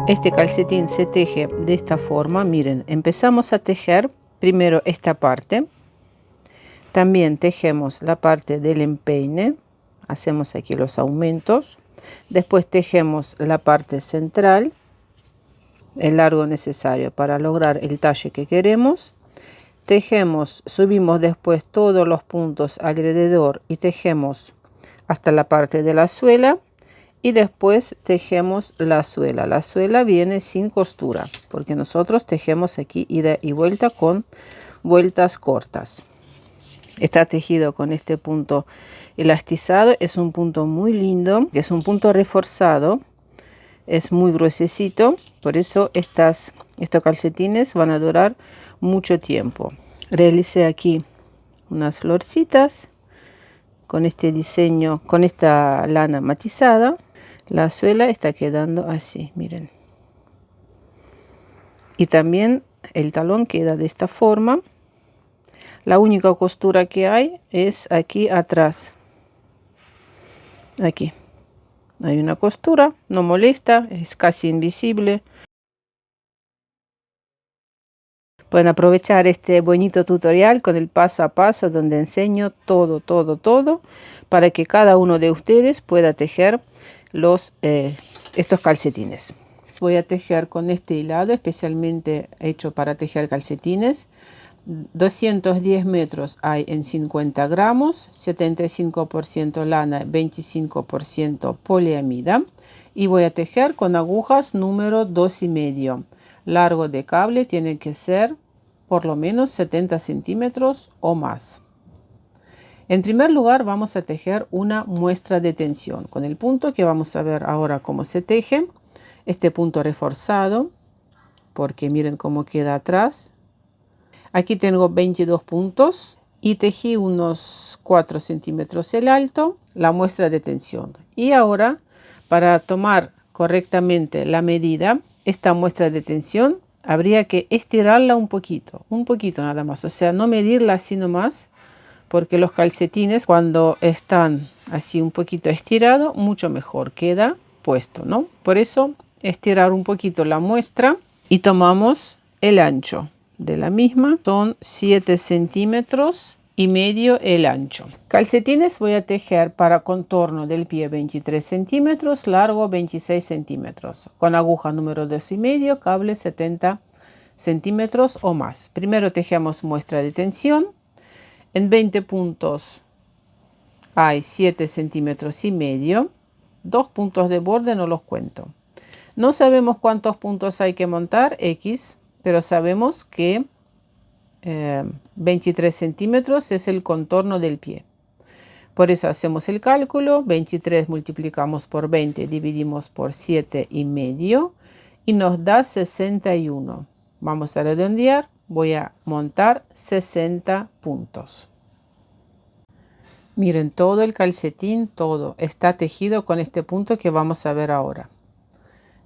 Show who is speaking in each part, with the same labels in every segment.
Speaker 1: Este calcetín se teje de esta forma. Miren, empezamos a tejer primero esta parte. También tejemos la parte del empeine. Hacemos aquí los aumentos. Después tejemos la parte central, el largo necesario para lograr el talle que queremos. Tejemos, subimos después todos los puntos alrededor y tejemos hasta la parte de la suela. Y después tejemos la suela. La suela viene sin costura porque nosotros tejemos aquí ida y vuelta con vueltas cortas. Está tejido con este punto elastizado. Es un punto muy lindo, es un punto reforzado, es muy gruesecito, por eso estos calcetines van a durar mucho tiempo. Realicé aquí unas florcitas con este diseño, con esta lana matizada. La suela está quedando así, miren. Y también el talón queda de esta forma. La única costura que hay es aquí atrás. Aquí hay una costura, no molesta, es casi invisible. Pueden aprovechar este bonito tutorial con el paso a paso donde enseño todo para que cada uno de ustedes pueda tejer estos calcetines. Voy a tejer con este hilado especialmente hecho para tejer calcetines. 210 metros hay en 50 gramos, 75% lana, 25% poliamida. Y voy a tejer con agujas número 2,5. Largo de cable tiene que ser por lo menos 70 centímetros o más. En primer lugar vamos a tejer una muestra de tensión con el punto que vamos a ver ahora cómo se teje. Este punto reforzado, porque miren cómo queda atrás. Aquí tengo 22 puntos y tejí unos 4 centímetros el alto, la muestra de tensión. Y ahora, para tomar correctamente la medida, esta muestra de tensión habría que estirarla un poquito nada más. O sea, no medirla así nomás, porque los calcetines cuando están así un poquito estirados, mucho mejor queda puesto, ¿no? Por eso, estirar un poquito la muestra y tomamos el ancho de la misma. Son 7 centímetros y medio el ancho. Calcetines voy a tejer para contorno del pie 23 centímetros, largo 26 centímetros. Con aguja número 2,5, cable 70 centímetros o más. Primero tejemos muestra de tensión. En 20 puntos hay 7 centímetros y medio. 2 puntos de borde no los cuento. No sabemos cuántos puntos hay que montar, X, pero sabemos que 23 centímetros es el contorno del pie. Por eso hacemos el cálculo. 23 multiplicamos por 20, dividimos por 7,5 y nos da 61. Vamos a redondear. Voy a montar 60 puntos. Miren, todo el calcetín, todo está tejido con este punto que vamos a ver ahora.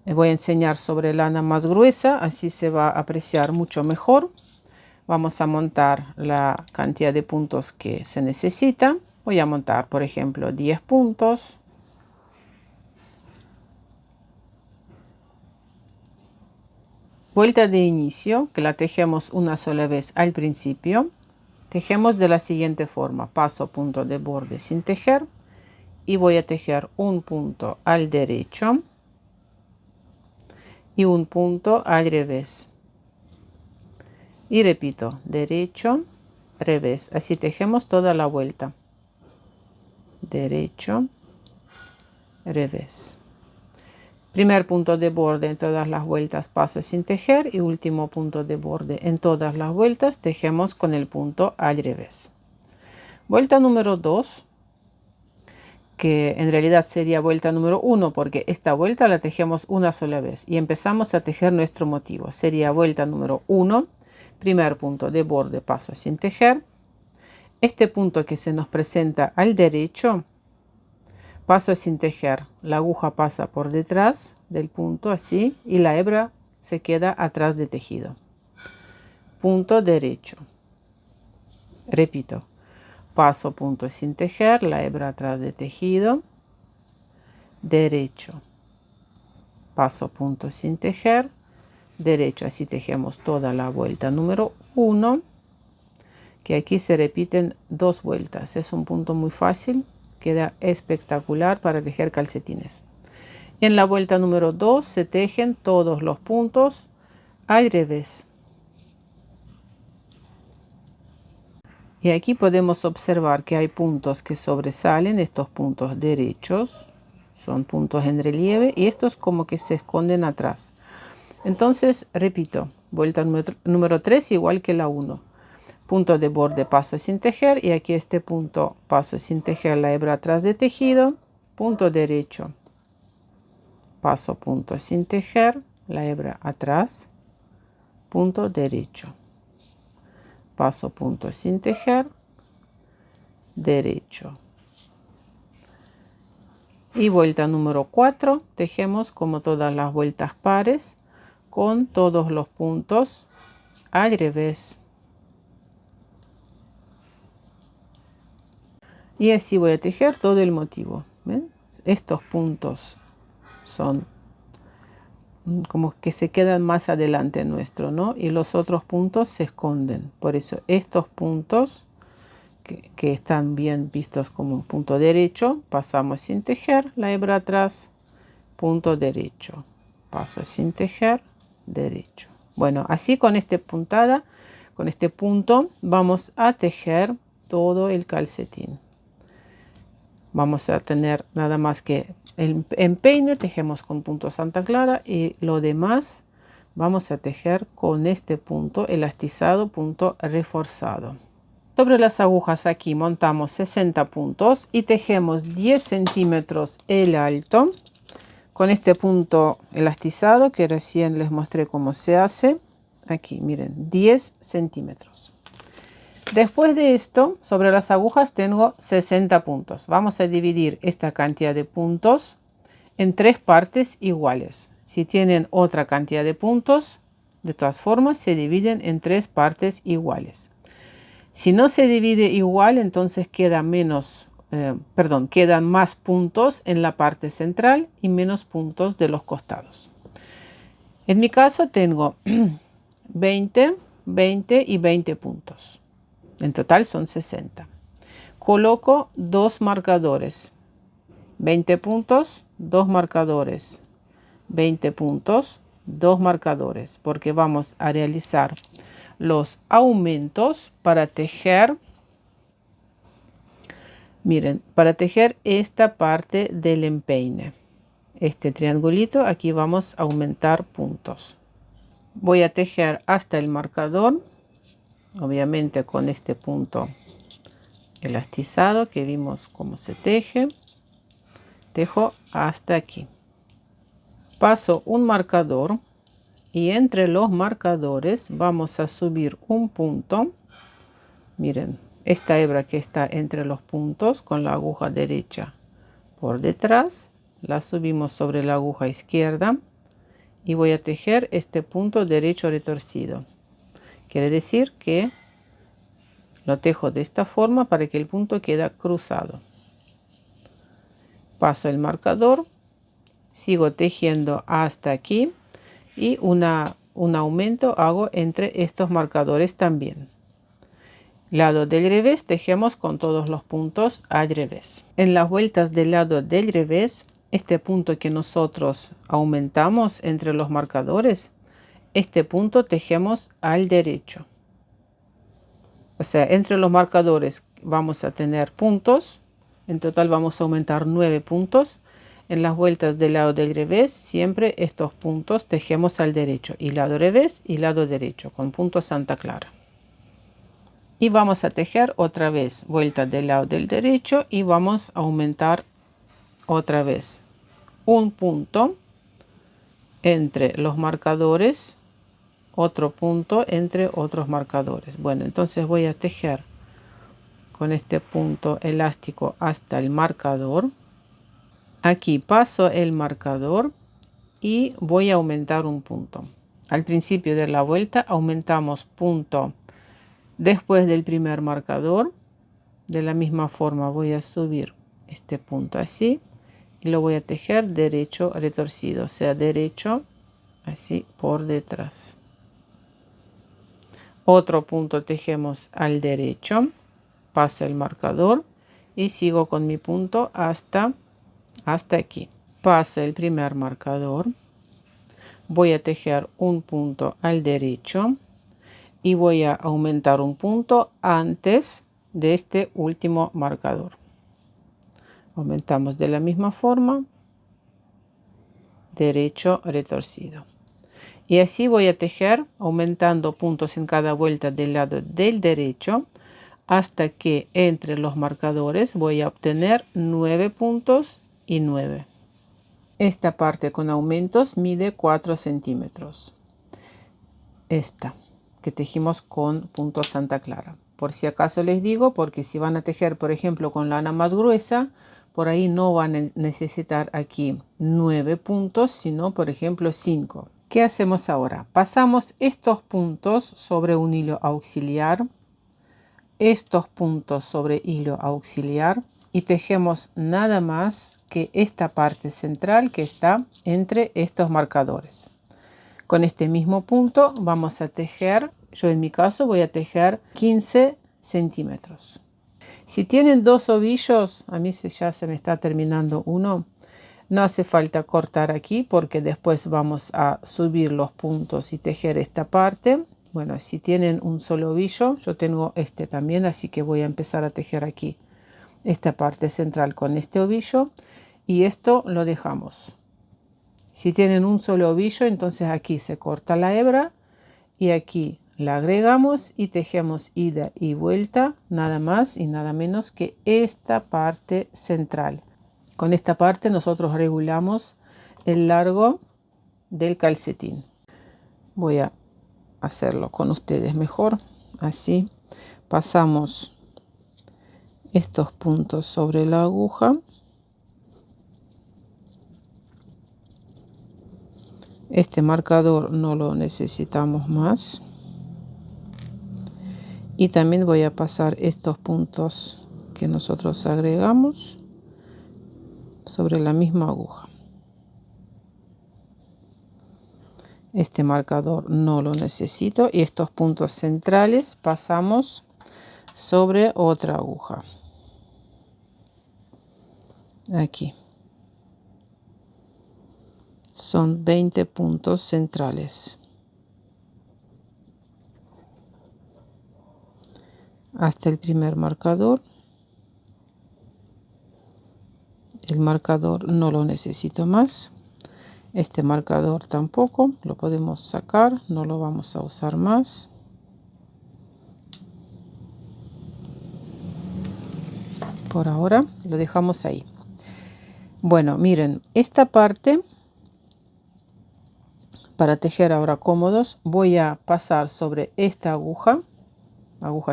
Speaker 1: Les voy a enseñar sobre lana más gruesa, así se va a apreciar mucho mejor. Vamos a montar la cantidad de puntos que se necesita. Voy a montar, por ejemplo, 10 puntos. Vuelta de inicio, que la tejemos una sola vez al principio. Tejemos de la siguiente forma. Paso punto de borde sin tejer. Y voy a tejer un punto al derecho y un punto al revés. Y repito, derecho, revés. Así tejemos toda la vuelta. Derecho, revés. Primer punto de borde en todas las vueltas paso sin tejer y último punto de borde en todas las vueltas tejemos con el punto al revés. Vuelta número 2, que en realidad sería vuelta número 1 porque esta vuelta la tejemos una sola vez y empezamos a tejer nuestro motivo. Sería vuelta número 1, primer punto de borde paso sin tejer. Este punto que se nos presenta al derecho, paso sin tejer. La aguja pasa por detrás del punto así y la hebra se queda atrás de tejido. Punto derecho. Repito. Paso punto sin tejer, la hebra atrás de tejido, derecho, paso punto sin tejer, derecho. Así tejemos toda la vuelta número 1, que aquí se repiten 2 vueltas. Es un punto muy fácil, queda espectacular para tejer calcetines. En la vuelta número 2 se tejen todos los puntos al revés. Y aquí podemos observar que hay puntos que sobresalen, estos puntos derechos, son puntos en relieve, y estos como que se esconden atrás. Entonces, repito, vuelta número 3 igual que la 1. Punto de borde, paso sin tejer, y aquí este punto, paso sin tejer, la hebra atrás de tejido, punto derecho, paso punto sin tejer, la hebra atrás, punto derecho, paso punto sin tejer, derecho. Y vuelta número 4, tejemos como todas las vueltas pares con todos los puntos al revés. Y así voy a tejer todo el motivo. ¿Ven? Estos puntos son como que se quedan más adelante nuestro, ¿no? Y los otros puntos se esconden. Por eso estos puntos que están bien vistos como punto derecho, pasamos sin tejer, la hebra atrás, punto derecho, paso sin tejer, derecho. Bueno, así con esta puntada, con este punto, vamos a tejer todo el calcetín. Vamos a tener nada más que el empeine, tejemos con punto Santa Clara, y lo demás vamos a tejer con este punto elastizado, punto reforzado. Sobre las agujas aquí montamos 60 puntos y tejemos 10 centímetros el alto con este punto elastizado que recién les mostré cómo se hace. Aquí miren, 10 centímetros. Después de esto, sobre las agujas tengo 60 puntos. Vamos a dividir esta cantidad de puntos en 3 partes iguales. Si tienen otra cantidad de puntos, de todas formas se dividen en 3 partes iguales. Si no se divide igual, entonces quedan más puntos en la parte central y menos puntos de los costados. En mi caso tengo 20, 20 y 20 puntos. En total son 60. Coloco 2 marcadores. 20 puntos, 2 marcadores. 20 puntos, 2 marcadores, porque vamos a realizar los aumentos para tejer. Miren, para tejer esta parte del empeine, este triangulito, aquí vamos a aumentar puntos. Voy a tejer hasta el marcador, obviamente con este punto elastizado que vimos cómo se teje. Tejo hasta aquí. Paso un marcador y entre los marcadores vamos a subir un punto. Miren, esta hebra que está entre los puntos con la aguja derecha por detrás, la subimos sobre la aguja izquierda y voy a tejer este punto derecho retorcido. Quiere decir que lo tejo de esta forma para que el punto quede cruzado. Paso el marcador, sigo tejiendo hasta aquí y un aumento hago entre estos marcadores también. Lado del revés, tejemos con todos los puntos al revés. En las vueltas del lado del revés, este punto que nosotros aumentamos entre los marcadores, este punto tejemos al derecho. O sea, entre los marcadores vamos a tener puntos. En total vamos a aumentar 9 puntos. En las vueltas del lado del revés, siempre estos puntos tejemos al derecho. Y lado revés y lado derecho con punto Santa Clara. Y vamos a tejer otra vez vuelta del lado del derecho y vamos a aumentar otra vez un punto entre los marcadores, otro punto entre otros marcadores. Bueno, entonces voy a tejer con este punto elástico hasta el marcador. Aquí paso el marcador y voy a aumentar un punto. Al principio de la vuelta aumentamos punto después del primer marcador. De la misma forma voy a subir este punto así y lo voy a tejer derecho retorcido, o sea, derecho así por detrás. Otro punto tejemos al derecho, paso el marcador y sigo con mi punto hasta aquí. Paso el primer marcador, voy a tejer un punto al derecho y voy a aumentar un punto antes de este último marcador. Aumentamos de la misma forma, derecho retorcido. Y así voy a tejer aumentando puntos en cada vuelta del lado del derecho hasta que entre los marcadores voy a obtener 9 puntos y 9. Esta parte con aumentos mide 4 centímetros. Esta que tejimos con punto Santa Clara. Por si acaso les digo, porque si van a tejer, por ejemplo, con lana más gruesa, por ahí no van a necesitar aquí 9 puntos, sino por ejemplo 5. ¿Qué hacemos ahora? Pasamos estos puntos sobre un hilo auxiliar, estos puntos sobre hilo auxiliar y tejemos nada más que esta parte central que está entre estos marcadores. Con este mismo punto vamos a tejer, yo en mi caso voy a tejer 15 centímetros. Si tienen dos ovillos, a mí ya se me está terminando uno, no hace falta cortar aquí porque después vamos a subir los puntos y tejer esta parte. Bueno, si tienen un solo ovillo, yo tengo este también, así que voy a empezar a tejer aquí esta parte central con este ovillo y esto lo dejamos. Si tienen un solo ovillo, entonces aquí se corta la hebra y aquí la agregamos y tejemos ida y vuelta, nada más y nada menos que esta parte central. Con esta parte nosotros regulamos el largo del calcetín. Voy a hacerlo con ustedes mejor. Así pasamos estos puntos sobre la aguja. Este marcador no lo necesitamos más. Y también voy a pasar estos puntos que nosotros agregamos sobre la misma aguja. Este marcador no lo necesito y estos puntos centrales pasamos sobre otra aguja. Aquí. Son 20 puntos centrales. Hasta el primer marcador. El marcador no lo necesito más. Este marcador tampoco, lo podemos sacar, no lo vamos a usar más. Por ahora lo dejamos ahí. Bueno, miren, esta parte para tejer ahora cómodos voy a pasar sobre esta aguja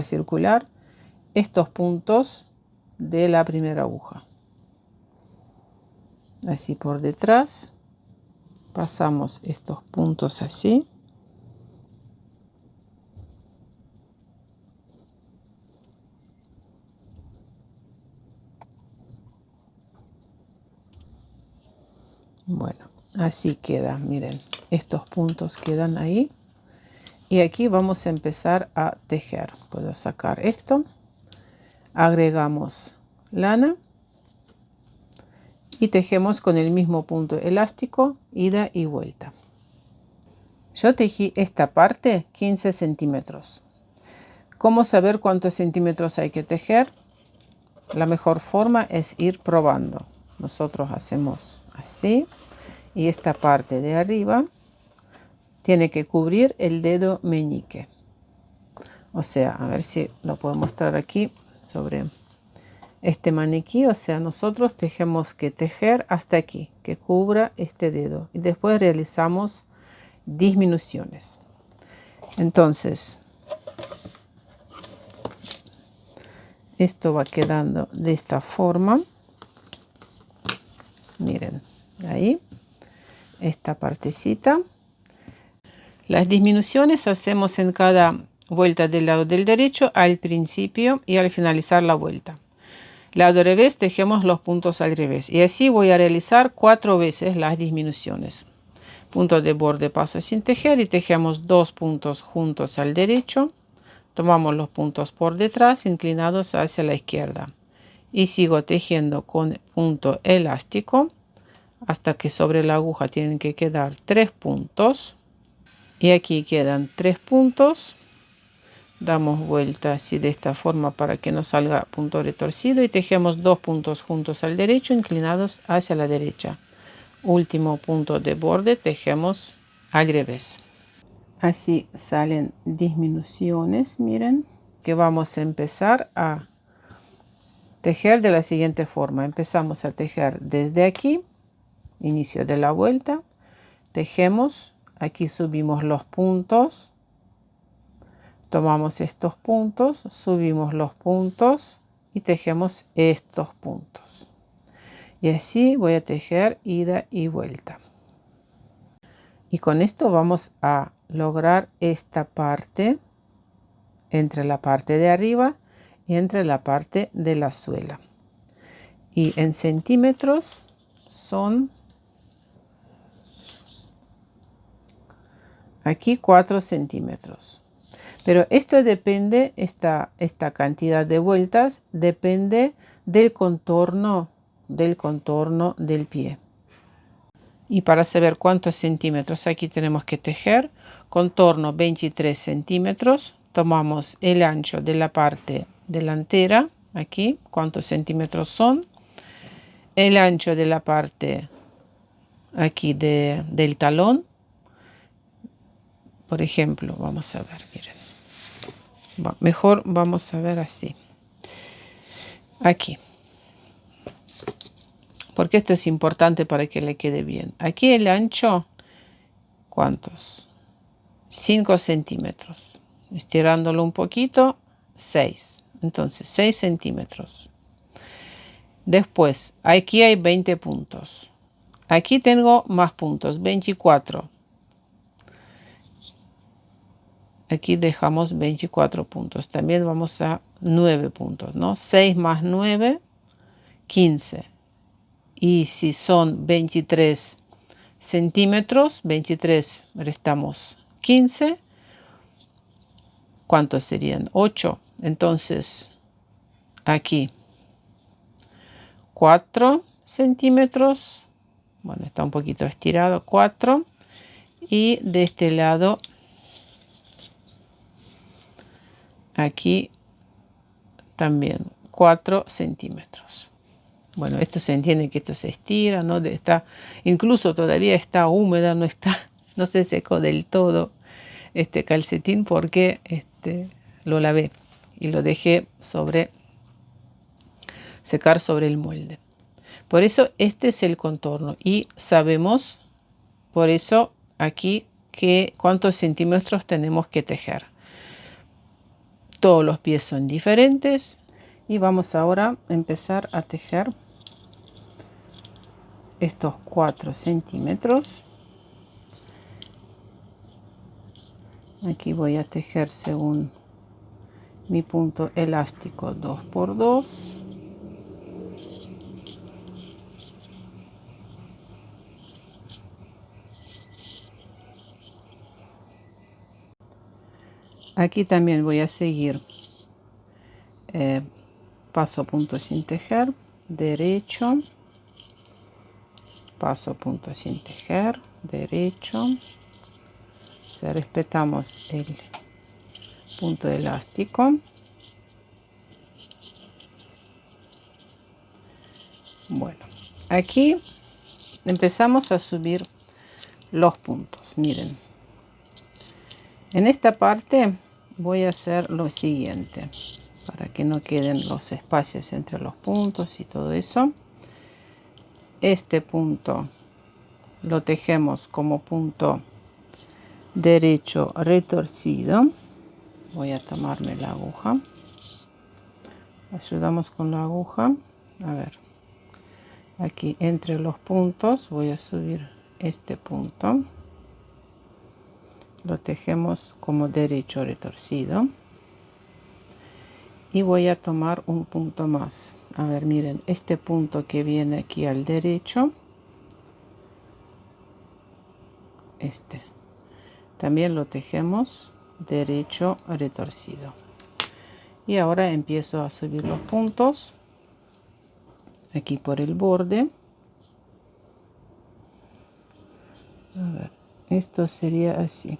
Speaker 1: circular, estos puntos de la primera aguja. Así por detrás pasamos estos puntos así. Bueno, así queda, miren, estos puntos quedan ahí. Y aquí vamos a empezar a tejer. Puedo sacar esto, agregamos lana y tejemos con el mismo punto elástico, ida y vuelta. Yo tejí esta parte 15 centímetros. ¿Cómo saber cuántos centímetros hay que tejer? La mejor forma es ir probando. Nosotros hacemos así y esta parte de arriba tiene que cubrir el dedo meñique. O sea, a ver si lo puedo mostrar aquí sobre este maniquí. O sea, nosotros tenemos que tejer hasta aquí, que cubra este dedo. Y después realizamos disminuciones. Entonces, esto va quedando de esta forma. Miren, ahí, esta partecita. Las disminuciones hacemos en cada vuelta del lado del derecho al principio y al finalizar la vuelta. Lado revés, tejemos los puntos al revés. Y así voy a realizar 4 veces las disminuciones. Punto de borde, paso sin tejer y tejemos 2 puntos juntos al derecho. Tomamos los puntos por detrás, inclinados hacia la izquierda. Y sigo tejiendo con punto elástico hasta que sobre la aguja tienen que quedar 3 puntos. Y aquí quedan 3 puntos. Damos vuelta así de esta forma para que no salga punto retorcido y tejemos 2 puntos juntos al derecho, inclinados hacia la derecha. Último punto de borde, tejemos al revés. Así salen disminuciones, miren, que vamos a empezar a tejer de la siguiente forma. Empezamos a tejer desde aquí, inicio de la vuelta, tejemos, aquí subimos los puntos. Tomamos estos puntos, subimos los puntos y tejemos estos puntos. Y así voy a tejer ida y vuelta. Y con esto vamos a lograr esta parte entre la parte de arriba y entre la parte de la suela. Y en centímetros son aquí 4 centímetros. Pero esto depende, esta cantidad de vueltas depende del contorno del pie. Y para saber cuántos centímetros aquí tenemos que tejer, contorno 23 centímetros, tomamos el ancho de la parte delantera, aquí, cuántos centímetros son, el ancho de la parte aquí del talón, por ejemplo, vamos a ver, miren. Mejor vamos a ver así. Aquí. Porque esto es importante para que le quede bien. Aquí el ancho, ¿cuántos? 5 centímetros. Estirándolo un poquito, 6. Entonces, 6 centímetros. Después, aquí hay 20 puntos. Aquí tengo más puntos, 24. Aquí dejamos 24 puntos. También vamos a 9 puntos, ¿no? 6 más 9, 15. Y si son 23 centímetros, 23 restamos 15. ¿Cuántos serían? 8. Entonces, aquí 4 centímetros. Bueno, está un poquito estirado. 4. Y de este lado, aquí también 4 centímetros. Bueno, esto se entiende que esto se estira, ¿no? Incluso todavía está húmeda, no se secó del todo este calcetín porque lo lavé y lo dejé secar sobre el molde. Por eso este es el contorno y sabemos por eso aquí cuántos centímetros tenemos que tejer. Todos los pies son diferentes y vamos ahora a empezar a tejer estos 4 centímetros. Aquí voy a tejer según mi punto elástico 2 por 2. Aquí también voy a seguir paso punto sin tejer, derecho, paso punto sin tejer, derecho. Respetamos el punto elástico. Bueno, aquí empezamos a subir los puntos. Miren, en esta parte voy a hacer lo siguiente para que no queden los espacios entre los puntos y todo eso. Este punto lo tejemos como punto derecho retorcido. Voy a tomarme la aguja, ayudamos con la aguja, a ver, aquí entre los puntos voy a subir este punto, lo tejemos como derecho retorcido y voy a tomar un punto más A ver, miren, este punto que viene aquí al derecho, este, también lo tejemos derecho retorcido. Y ahora empiezo a subir los puntos aquí por el borde. A ver, esto sería así.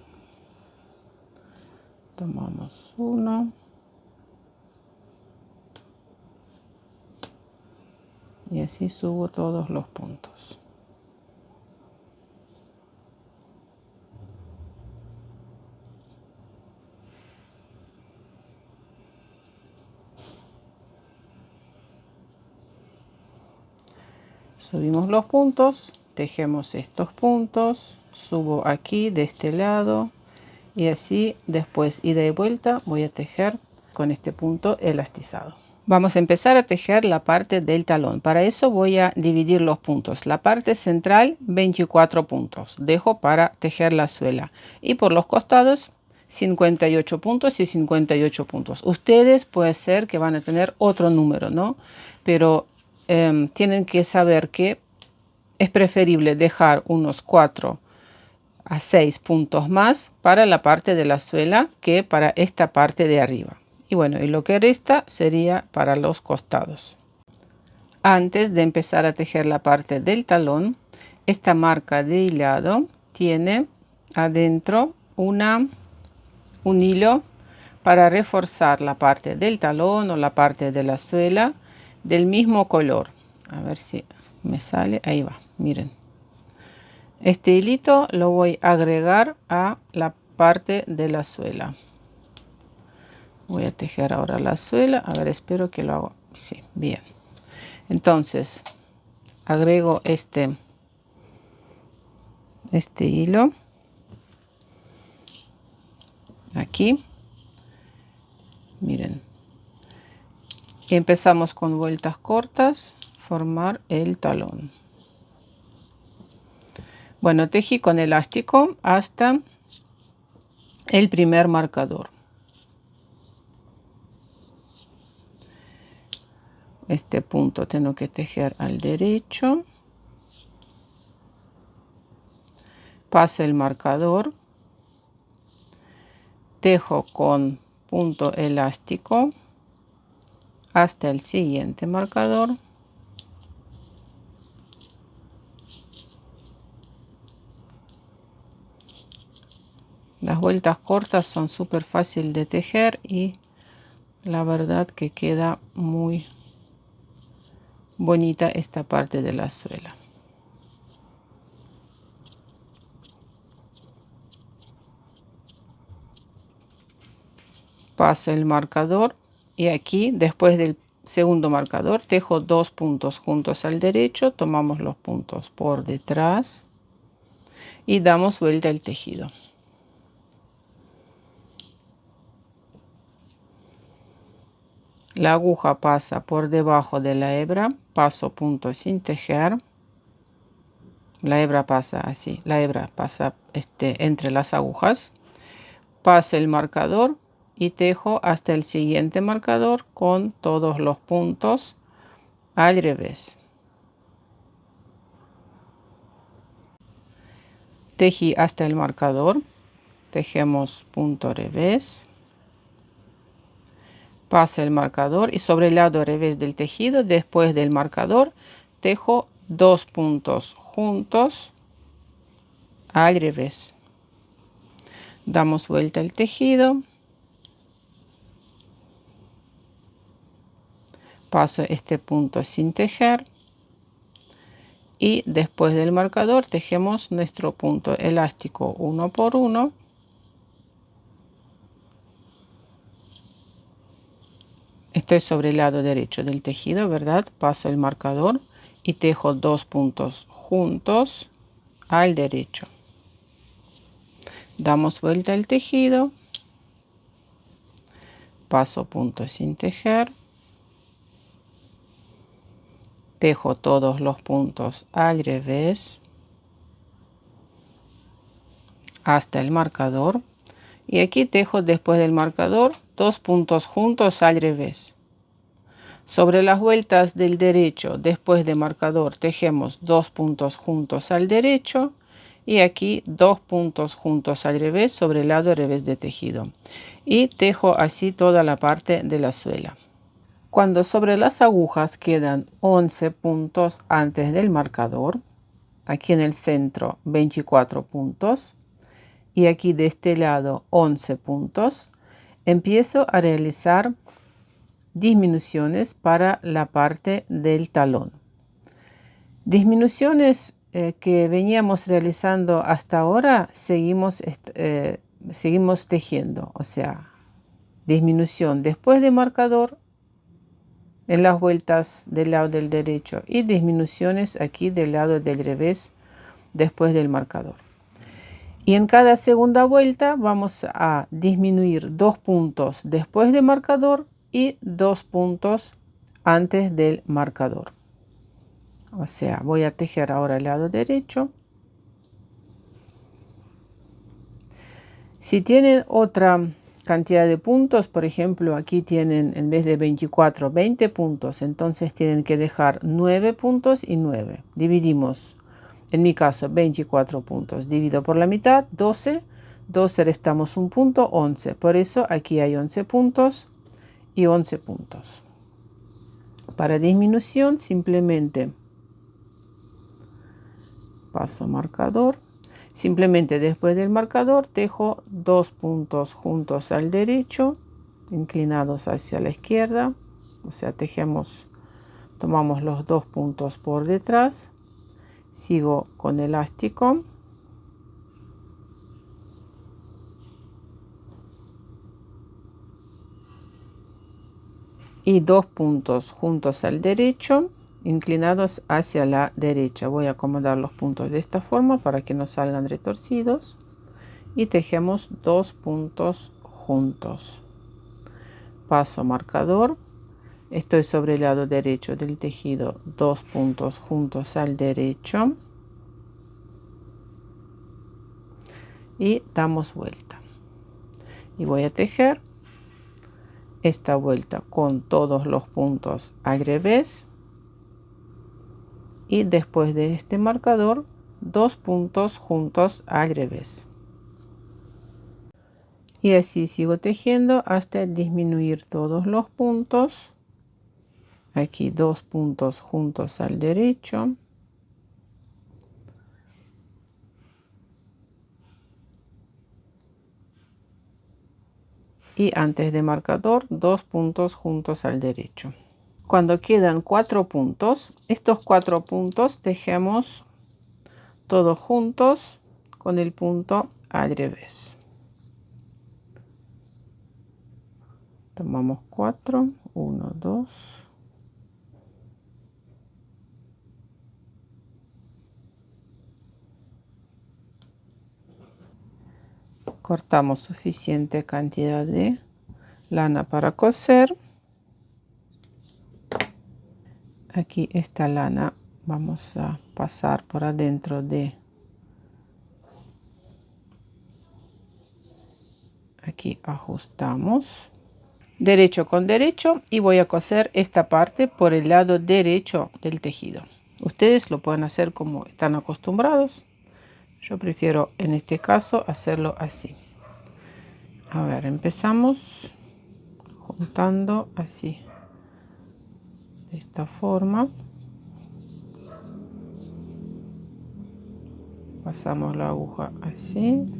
Speaker 1: Tomamos uno y así subo todos los puntos. Subimos los puntos, tejemos estos puntos, subo aquí de este lado y así después ida y vuelta voy a tejer con este punto elastizado. Vamos a empezar a tejer la parte del talón. Para eso voy a dividir los puntos. La parte central 24 puntos, dejo para tejer la suela, y por los costados 58 puntos y 58 puntos. Ustedes puede ser que van a tener otro número, ¿no? Pero tienen que saber que es preferible dejar unos 4 a 6 puntos más para la parte de la suela que para esta parte de arriba. Y bueno, y lo que resta sería para los costados. Antes de empezar a tejer la parte del talón, esta marca de hilado tiene adentro un hilo para reforzar la parte del talón o la parte de la suela del mismo color. A ver si me sale, ahí va, miren. Este hilito lo voy a agregar a la parte de la suela. Voy a tejer ahora la suela. A ver, espero que lo hago. Sí, bien. Entonces, agrego este hilo aquí. Miren. Y empezamos con vueltas cortas, formar el talón. Bueno, tejí con elástico hasta el primer marcador. Este punto tengo que tejer al derecho. Paso el marcador. Tejo con punto elástico hasta el siguiente marcador. Las vueltas cortas son súper fácil de tejer y la verdad que queda muy bonita esta parte de la suela. Paso el marcador y aquí después del segundo marcador tejo 2 puntos juntos al derecho, tomamos los puntos por detrás y damos vuelta al tejido. La aguja pasa por debajo de la hebra, paso punto sin tejer. La hebra pasa así, la hebra pasa entre las agujas. Paso el marcador y tejo hasta el siguiente marcador con todos los puntos al revés. Tejí hasta el marcador, tejemos punto revés. Paso el marcador y sobre el lado revés del tejido, después del marcador, tejo 2 puntos juntos al revés. Damos vuelta al tejido. Paso este punto sin tejer. Y después del marcador tejemos nuestro punto elástico uno por uno. Estoy sobre el lado derecho del tejido, ¿verdad? Paso el marcador y tejo 2 puntos juntos al derecho. Damos vuelta al tejido. Paso punto sin tejer. Tejo todos los puntos al revés hasta el marcador. Y aquí tejo después del marcador 2 puntos juntos al revés. Sobre las vueltas del derecho, después de marcador, tejemos 2 puntos juntos al derecho y aquí 2 puntos juntos al revés sobre el lado revés de tejido. Y tejo así toda la parte de la suela. Cuando sobre las agujas quedan 11 puntos antes del marcador, aquí en el centro 24 puntos y aquí de este lado 11 puntos, empiezo a realizar disminuciones para la parte del talón. Disminuciones que veníamos realizando hasta ahora, seguimos tejiendo, o sea, disminución después de marcador en las vueltas del lado del derecho y disminuciones aquí del lado del revés después del marcador. Y en cada segunda vuelta vamos a disminuir 2 puntos después del marcador y 2 puntos antes del marcador. O sea, voy a tejer ahora el lado derecho. Si tienen otra cantidad de puntos, por ejemplo, aquí tienen en vez de 24, 20 puntos, entonces tienen que dejar 9 puntos y 9. Dividimos, en mi caso, 24 puntos. Divido por la mitad, 12. 12 restamos un punto, 11. Por eso aquí hay 11 puntos y 11 puntos. Para disminución, simplemente paso marcador. Simplemente después del marcador tejo 2 puntos juntos al derecho, inclinados hacia la izquierda. O sea, tejemos, tomamos los 2 puntos por detrás. Sigo con elástico. Y 2 puntos juntos al derecho, inclinados hacia la derecha. Voy a acomodar los puntos de esta forma para que no salgan retorcidos. Y tejemos 2 puntos juntos. Paso marcador. Estoy sobre el lado derecho del tejido, 2 puntos juntos al derecho. Y damos vuelta. Y voy a tejer esta vuelta con todos los puntos al revés. Y después de este marcador, 2 puntos juntos al revés. Y así sigo tejiendo hasta disminuir todos los puntos. Aquí 2 puntos juntos al derecho. Y antes de marcador, 2 puntos juntos al derecho. Cuando quedan 4 puntos, estos 4 puntos tejemos todos juntos con el punto al revés. Tomamos 4, 1, 2. Cortamos suficiente cantidad de lana para coser. Aquí esta lana vamos a pasar por adentro de aquí, ajustamos derecho con derecho y voy a coser esta parte por el lado derecho del tejido. Ustedes lo pueden hacer como están acostumbrados. Yo prefiero en este caso hacerlo así. A ver, empezamos juntando así, de esta forma. Pasamos la aguja así,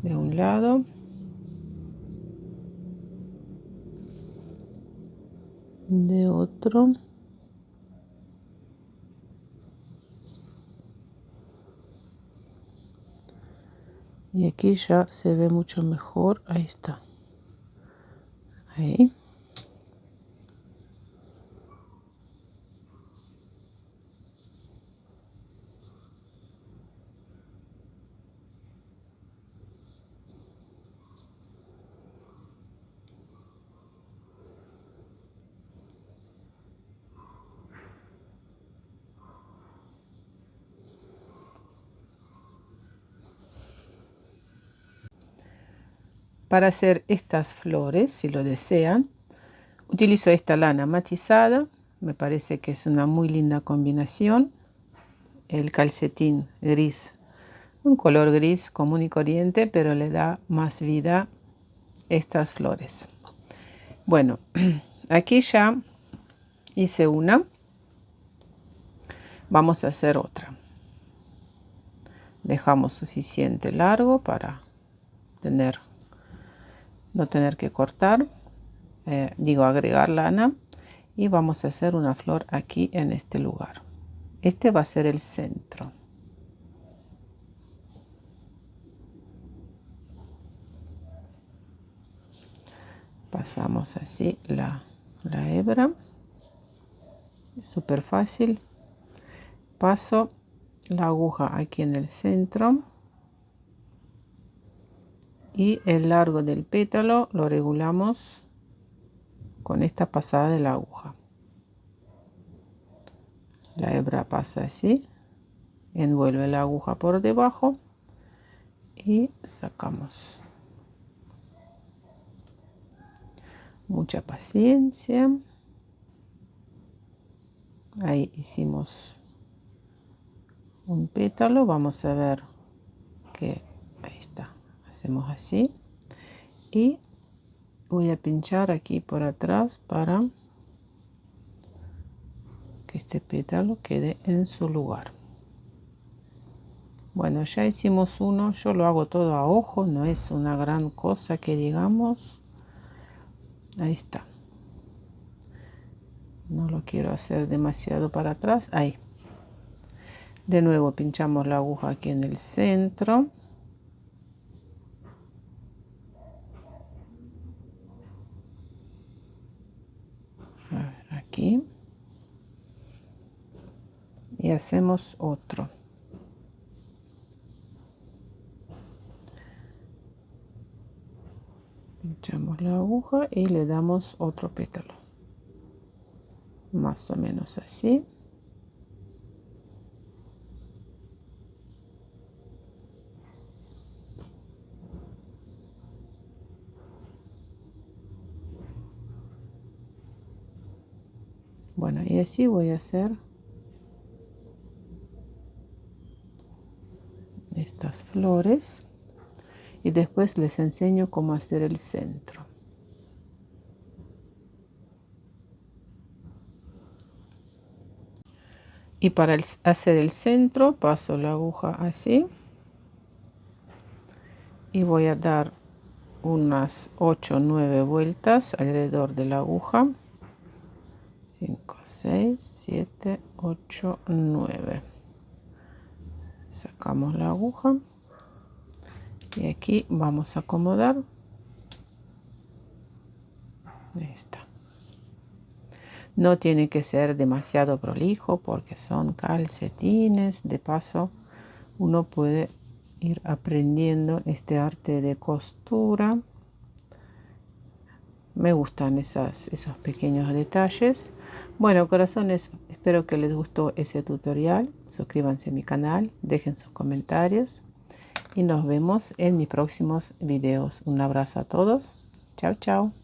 Speaker 1: de un lado. De otro. Y aquí ya se ve mucho mejor. Ahí está. Ahí. Para hacer estas flores, si lo desean, Utilizo esta lana matizada, me parece que es una muy linda combinación. El calcetín gris, un color gris común y corriente, pero le da más vida estas flores. Bueno, aquí ya hice una, vamos a hacer otra. Dejamos suficiente largo para no tener que cortar, agregar lana, y vamos a hacer una flor aquí en este lugar. Este va a ser el centro. Pasamos así la hebra, es súper fácil. Paso la aguja aquí en el centro y el largo del pétalo lo regulamos con esta pasada de la aguja. La hebra pasa así, envuelve la aguja por debajo y sacamos. Mucha paciencia. Ahí hicimos un pétalo, vamos a ver que ahí está. Hacemos así y voy a pinchar aquí por atrás para que este pétalo quede en su lugar. Bueno, ya hicimos uno, yo lo hago todo a ojo, no es una gran cosa que digamos. Ahí está. No lo quiero hacer demasiado para atrás. Ahí. De nuevo pinchamos la aguja aquí en el centro. A ver, aquí. Y hacemos otro. Pinchamos la aguja y le damos otro pétalo. Más o menos así. Bueno, y así voy a hacer estas flores y después les enseño cómo hacer el centro. Y para hacer el centro paso la aguja así y voy a dar unas 8 o 9 vueltas alrededor de la aguja. 5, 6, 7, 8, 9. Sacamos la aguja y aquí vamos a acomodar. Ahí está. No tiene que ser demasiado prolijo porque son calcetines. De paso, uno puede ir aprendiendo este arte de costura. Me gustan esos pequeños detalles. Bueno, corazones, espero que les gustó ese tutorial. Suscríbanse a mi canal, dejen sus comentarios y nos vemos en mis próximos videos. Un abrazo a todos. Chao, chao.